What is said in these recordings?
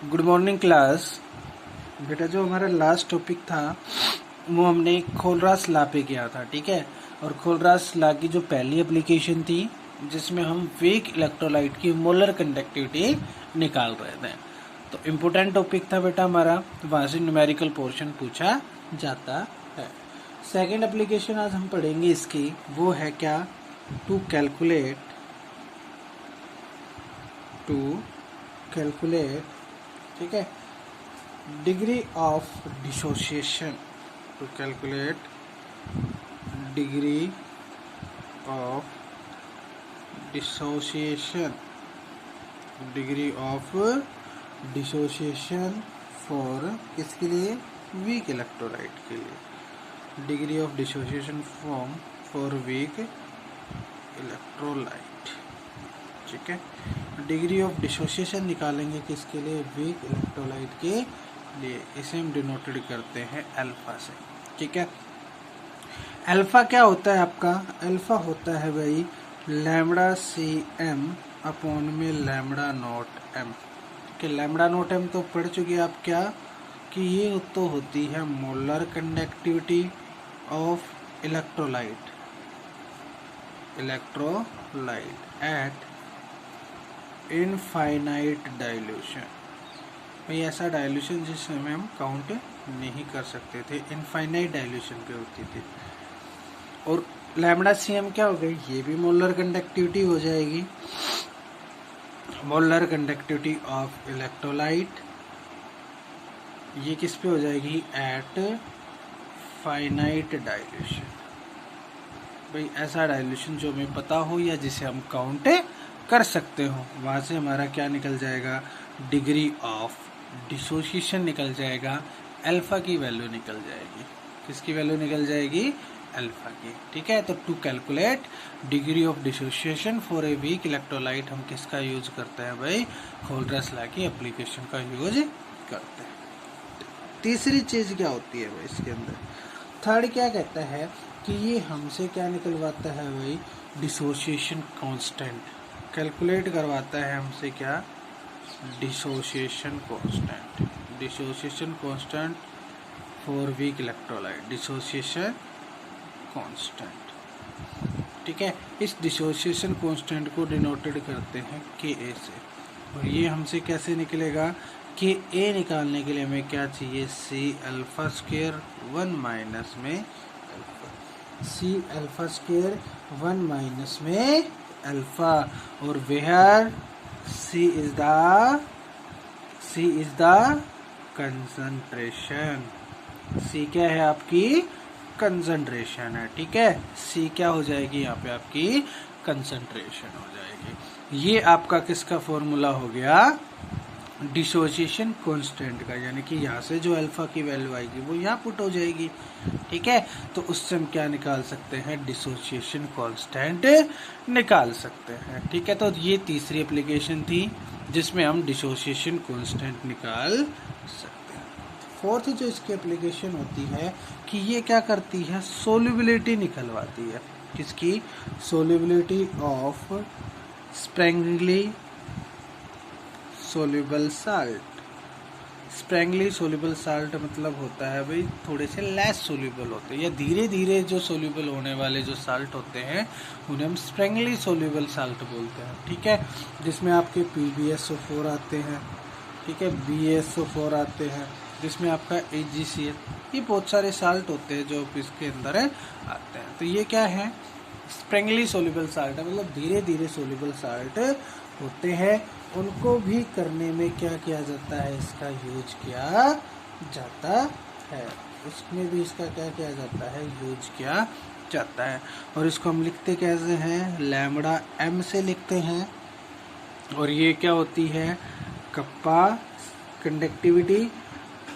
Good morning class. बेटा जो हमारा लास्ट टॉपिक था वो हमने खोलरास ला पे किया था, ठीक है। और खोलरास ला की जो पहली एप्लीकेशन थी जिसमें हम वीक इलेक्ट्रोलाइट की मोलर कंडक्टिविटी निकाल रहे थे, तो इम्पोर्टेंट टॉपिक था बेटा हमारा, वहाँ से न्यूमेरिकल पोर्शन पूछा जाता है। सेकेंड एप्लीकेशन आज हम पढ़ेंगे इसकी, वो है क्या, टू कैलकुलेट, ठीक है, degree of dissociation, to calculate degree of dissociation, for किसके लिए, वीक इलेक्ट्रोलाइट के लिए, degree of dissociation for weak electrolyte, ठीक है। डिग्री ऑफ डिसोसिएशन निकालेंगे किसके लिए, वीक इलेक्ट्रोलाइट के लिए। इसे हम डिनोटेड करते हैं अल्फा से, ठीक है। अल्फा क्या होता है आपका, अल्फा होता है भाई लैम्बडा सी एम अपॉन में लैम्बडा नॉट एम, कि लैम्बडा नॉट एम तो पढ़ चुके आप क्या, कि ये तो होती है molar conductivity of electrolyte eight infinite dilution. भाई ऐसा डाइल्यूशन जिसमें हम काउंट नहीं कर सकते थे, इनफाइनाइट डाइल्यूशन पे होती थी। और लैम्बडा सी एम क्या हो गई, ये भी मोलर कंडक्टिविटी हो जाएगी, मोलर कंडक्टिविटी ऑफ इलेक्ट्रोलाइट, ये किस पे हो जाएगी, एट फाइनाइट डाइल्यूशन। भाई ऐसा डाइल्यूशन जो हमें पता हो या जिसे हम काउंट कर सकते हो, वहां से हमारा क्या निकल जाएगा, डिग्री ऑफ डिसोसिएशन निकल जाएगा, अल्फा की वैल्यू निकल जाएगी। किसकी वैल्यू निकल जाएगी, अल्फा की, ठीक है। तो to calculate degree of dissociation for a weak electrolyte हम किसका यूज करते हैं भाई, खोलरास लॉ की एप्लीकेशन का यूज करते हैं। तीसरी चीज क्या होती है भाई इसके अंदर, थर्ड क्या कहता है कि ये हमसे क्या निकलवाता है भाई, डिसोसिएशन कांस्टेंट, कैलकुलेट करवाता है हमसे क्या, dissociation constant for weak electrolyte, dissociation constant, ठीक है। इस डिसोसिएशन कांस्टेंट को डिनोटेड करते हैं के ए से, और ये हमसे कैसे निकलेगा, कि ए निकालने के लिए हमें क्या चाहिए, सी अल्फा स्क्वायर 1 माइनस में सी अल्फा स्क्वायर 1 माइनस में अल्फा, और where C is the concentration, C क्या है आपकी, कंसंट्रेशन है, ठीक है। सी क्या हो जाएगी यहाँ पे आपकी, कंसंट्रेशन हो जाएगी। ये आपका किसका फॉर्मूला हो गया, डिसोसिएशन कांस्टेंट का, यानी कि यहाँ से जो अल्फा की वैल्यू आएगी वो यहाँ पुट हो जाएगी, ठीक है। तो उससे हम क्या निकाल सकते हैं, डिसोसिएशन कांस्टेंट निकाल सकते हैं, ठीक है। तो ये तीसरी एप्लीकेशन थी जिसमें हम डिसोसिएशन कांस्टेंट निकाल सकते हैं। फोर्थ जो इसकी एप्लीकेशन होती है कि ये क्या करती है, सोल्युबिलिटी निकलवाती है, किसकी, solubility of sparingly soluble salt. Sparingly soluble salt मतलब होता है भाई थोड़े से लेस सोल्यूबल होते हैं, या धीरे धीरे जो सोल्यूबल होने वाले जो साल्ट होते हैं उन्हें हम स्प्रैंगली सोल्यूबल साल्ट बोलते हैं, ठीक है। जिसमें आपके PbSO4 आते हैं, ठीक है, BaSO4 आते हैं, जिसमें आपका AgCl, ये बहुत सारे साल्ट होते हैं जो इसके अंदर आते हैं। तो ये क्या है, स्प्रैंगली सोल्यूबल साल्ट है, मतलब धीरे धीरे सोल्यूबल साल्ट होते हैं, उनको भी करने में क्या किया जाता है, इसका यूज किया जाता है, उसमें भी इसका क्या किया जाता है, यूज किया जाता है। और इसको हम लिखते कैसे हैं, लैम्बडा एम से लिखते हैं, और ये क्या होती है, कप्पा कंडक्टिविटी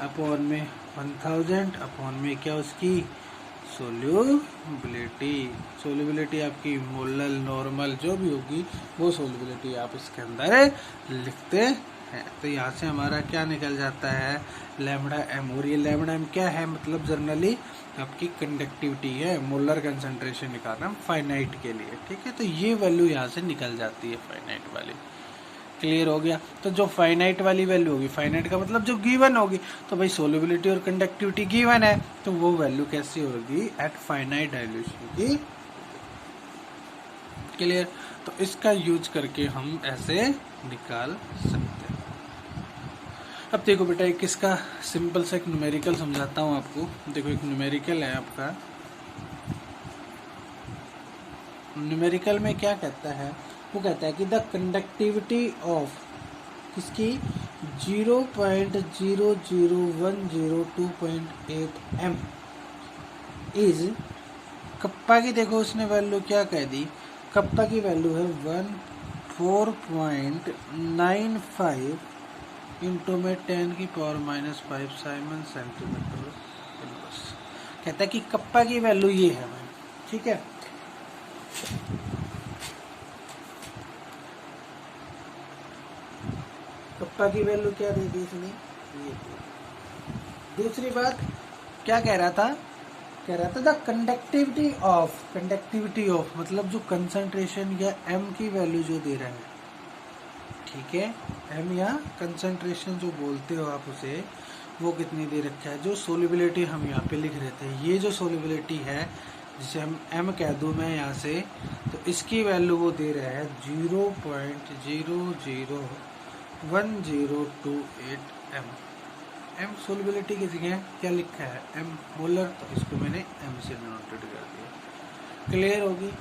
अपॉन में 1000 अपॉन में क्या उसकी सोल्यूबिलिटी आपकी मोलल नॉर्मल जो भी होगी वो सोल्यूबिलिटी आप इसके अंदर लिखते हैं। तो यहाँ से हमारा क्या निकल जाता है, लैम्बडा एम, और ये लैम्बडा एम क्या है, मतलब जनरली आपकी कंडक्टिविटी है, मोलर कंसंट्रेशन निकालना फाइनाइट के लिए, ठीक है। तो ये वैल्यू यहाँ से निकल जाती है फाइनाइट वाली, क्लियर हो गया। तो जो फाइनाइट वाली वैल्यू होगी, फाइनाइट का मतलब जो गिवन होगी, तो भाई सोल्युबिलिटी और कंडक्टिविटी गिवन है, तो वो वैल्यू कैसी होगी एट फाइनाइट डाइल्यूशन की। क्लियर। तो इसका यूज करके हम ऐसे निकाल सकते हैं। अब देखो बेटा, एक इसका सिंपल सा एक न्यूमेरिकल समझाता हूँ आपको। देखो एक न्यूमेरिकल है आपका। न्यूमेरिकल में क्या कहता है, वो कहता है कि द कंडक्टिविटी ऑफ किसकी 0.00102.8 m इज कप्पा की, देखो उसने वैल्यू क्या कह दी, कप्पा की वैल्यू है 14.95 इंटू में 10⁻⁵ साइमन सेंटीमीटर। कहता है कि कप्पा की वैल्यू ये है भाई, ठीक है। कप्पा की वैल्यू क्या दे दी इसने, ये। दूसरी बात क्या कह रहा था, कह रहा था द कंडक्टिविटी ऑफ मतलब जो कंसंट्रेशन या एम की वैल्यू जो दे रहा है, ठीक है, एम या कंसंट्रेशन जो बोलते हो आप उसे, वो कितनी दे रखा है। जो सोल्युबिलिटी हम यहाँ पे लिख रहे थे, ये जो सोल्युबिलिटी है जिसे हम एम कह दूँ मैं यहाँ से, तो इसकी वैल्यू वो दे रहा है 0.00102.8 m। एम सोल्युबिलिटी की जगह क्या लिखा है, एम मोलर, तो इसको मैंने एम से नोटेड कर दिया। क्लियर होगी।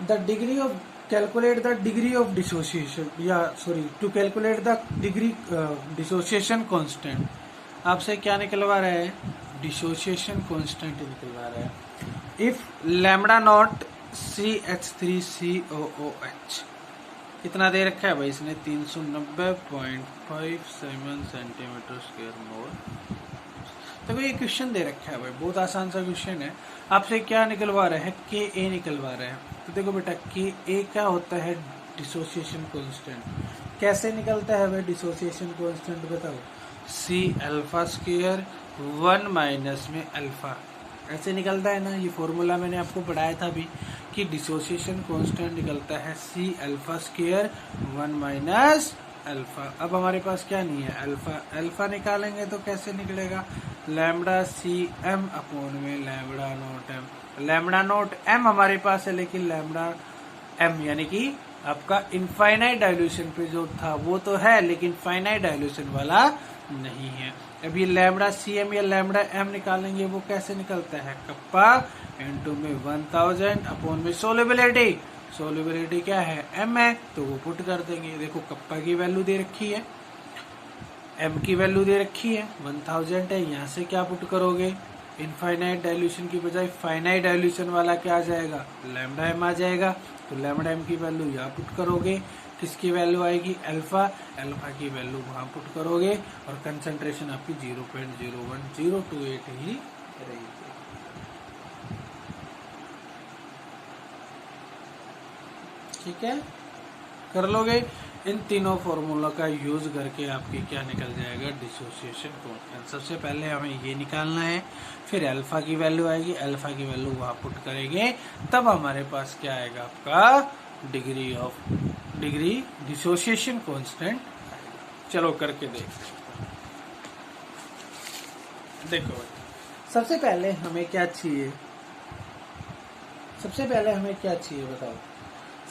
The degree of calculate the degree of dissociation, या sorry to calculate the degree dissociation constant, आपसे क्या निकलवा रहा है, डिसोसिएशन कांस्टेंट निकलवा रहा है। इफ लैम्बडा नॉट CH3COOH कितना दे रखा है भाई इसने, 390.5 साइमन सेंटीमीटर स्क्वायर मोल। तो ये क्वेश्चन दे रखा है भाई, बहुत आसान सा क्वेश्चन है। आपसे क्या निकलवा रहा है, Ka निकलवा रहा है। तो देखो बेटा, Ka क्या होता है, डिसोसिएशन कांस्टेंट। कैसे निकलता है भाई डिसोसिएशन कांस्टेंट, बताओ। C अल्फा स्क्वायर 1 माइनस में अल्फा, ऐसे निकलता है ना। ये फॉर्मूला मैंने आपको पढ़ाया था अभी कि डिसोसिएशन कांस्टेंट निकलता है C alpha square 1 minus alpha. अब हमारे पास क्या नहीं है, अल्फा। अल्फा निकालेंगे तो कैसे निकलेगा, लैम्बडा CM अपॉन में lambda naught M। Lambda naught M हमारे पास है, लेकिन लैम्बडा M यानी कि आपका इनफाइनाइट डाइल्यूशन पे जो था वो तो है, लेकिन फाइनाइट डाइल्यूशन वाला नहीं है। अब ये लैम्बडा CM या लैम्बडा M निकालेंगे, वो कैसे निकलता है, कप्पा इनटू में 1000 अपॉन में सोल्युबिलिटी। सोल्युबिलिटी क्या है, M है, तो वो पुट कर देंगे। देखो कप्पा की वैल्यू दे रखी है, M की वैल्यू दे रखी है 1000 है, यहाँ से क्या पुट करोगे, इनफाइनाइट डाइल्यूशन की बजाय फाइनाइट डाइल्यूशन वाला क्या आ जाएगा, लैम्बडा M आ जाएगा। तो लैम्बडा M की वैल्यू यहाँ पुट करोगे, किसकी वैल्यू आएगी, अल्फा। अल्फा की वैल्यू वहां पुट करोगे और कंसंट्रेशन आपकी 0.01028 ही रहेगी। ठीक है, कर लोगे। इन तीनों फॉर्मूला का यूज करके आपकी क्या निकल जाएगा, डिसोसिएशन कांस्टेंट। सबसे पहले हमें ये निकालना है, फिर अल्फा की वैल्यू आएगी, अल्फा की वैल्यू वहां पुट करेंगे, तब हमारे पास क्या आएगा, आपका डिग्री डिसोसिएशन कांस्टेंट। चलो करके देखो सबसे पहले हमें क्या चाहिए, बताओ।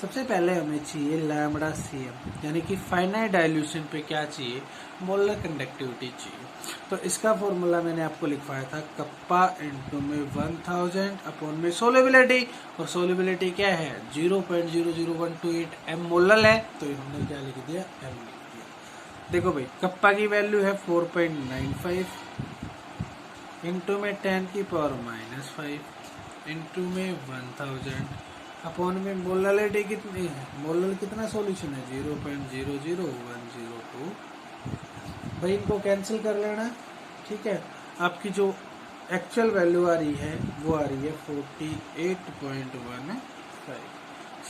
सबसे पहले हमें चाहिए लैम्बडा CM, यानी कि फाइनाइट डाइल्यूशन पे क्या चाहिए, मोलर कंडक्टिविटी चाहिए। तो इसका फॉर्मूला मैंने आपको लिखवाया था, कप्पा इनटू में 1000 अपॉन में सोल्युबिलिटी, और सोल्युबिलिटी क्या है 0.00128 M मोलर है, तो हमने क्या लिख दिया, M लिख दिया। देखो भाई, कप्पा की वैल्यू है 4.95 इंटू में 10⁻⁵ इंटू में 1000 अपॉन में मोलरिटी कितनी है, मोलर कितना सॉल्यूशन है 0.00102। भाई इनको कैंसिल कर लेना, ठीक है। आपकी जो एक्चुअल वैल्यू आ रही है वो आ रही है 48.15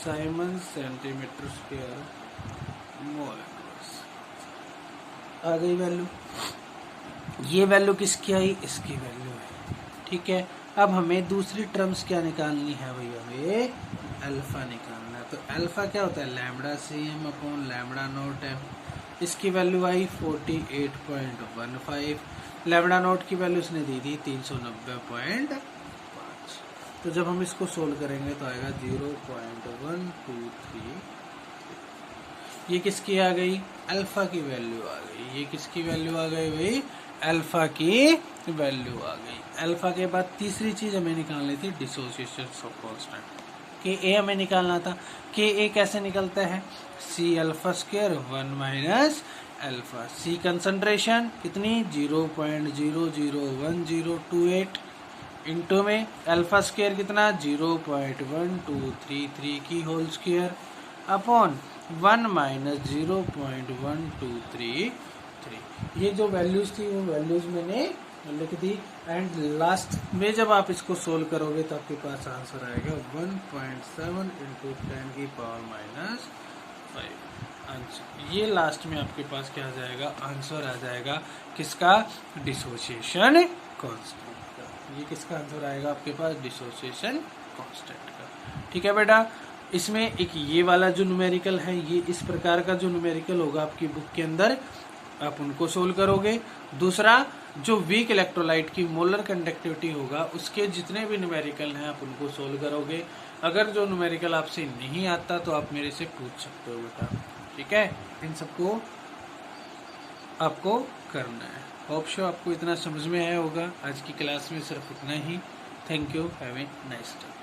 साइमन सेंटीमीटर स्क्वायर मोल। आ गई वैल्यू। ये वैल्यू किसकी आई, इसकी वैल्यू है, ठीक है। अब हमें दूसरी टर्म्स क्या निकालनी है भाई, हमें अल्फा निकालना है। तो अल्फा क्या होता है, lambda CM upon lambda naught M। इसकी वैल्यू आई 48.15, लैम्बडा नॉट की वैल्यू इसने दी थी 390.5। तो जब हम इसको सोल्व करेंगे तो आएगा 0.123। ये किसकी आ गई, अल्फा की वैल्यू आ गई। ये किसकी वैल्यू आ गई भाई, अल्फा की वैल्यू आ गई। अल्फा के बाद तीसरी चीज हमें निकालनी थी डिसोसिएशन कांस्टेंट, के ए हमें निकालना था। के ए कैसे निकलता है, c alpha square 1 minus alpha. C concentration कितनी 0.001028 इंटू में अल्फा स्क्वायर कितना 0.1233 की होल स्क्वायर अपॉन 1 माइनस 0.1233। ये जो वैल्यूज थी वो वैल्यूज मैंने लिख दी। एंड लास्ट में जब आप इसको सोल्व करोगे तो आपके पास आंसर आएगा 1.7 इंटू 10 की पावर माइनस 5 आंसर। ये लास्ट में आपके पास क्या आ जाएगा, आंसर आ जाएगा किसका, डिसोसिएशन कांस्टेंट का। ये किसका आंसर आएगा आपके पास, डिसोसिएशन कांस्टेंट का। ठीक है बेटा, इसमें एक ये वाला जो न्यूमेरिकल है, ये इस प्रकार का जो न्यूमेरिकल होगा आपकी बुक के अंदर, आप उनको सोल्व करोगे। दूसरा जो वीक इलेक्ट्रोलाइट की मोलर कंडक्टिविटी होगा उसके जितने भी न्यूमेरिकल हैं आप उनको सोल्व करोगे। अगर जो न्यूमेरिकल आपसे नहीं आता तो आप मेरे से पूछ सकते हो बेटा। ठीक है, इन सबको आपको करना है। होप सो आपको इतना समझ में आया होगा। आज की क्लास में सिर्फ इतना ही। Thank you, have a nice day.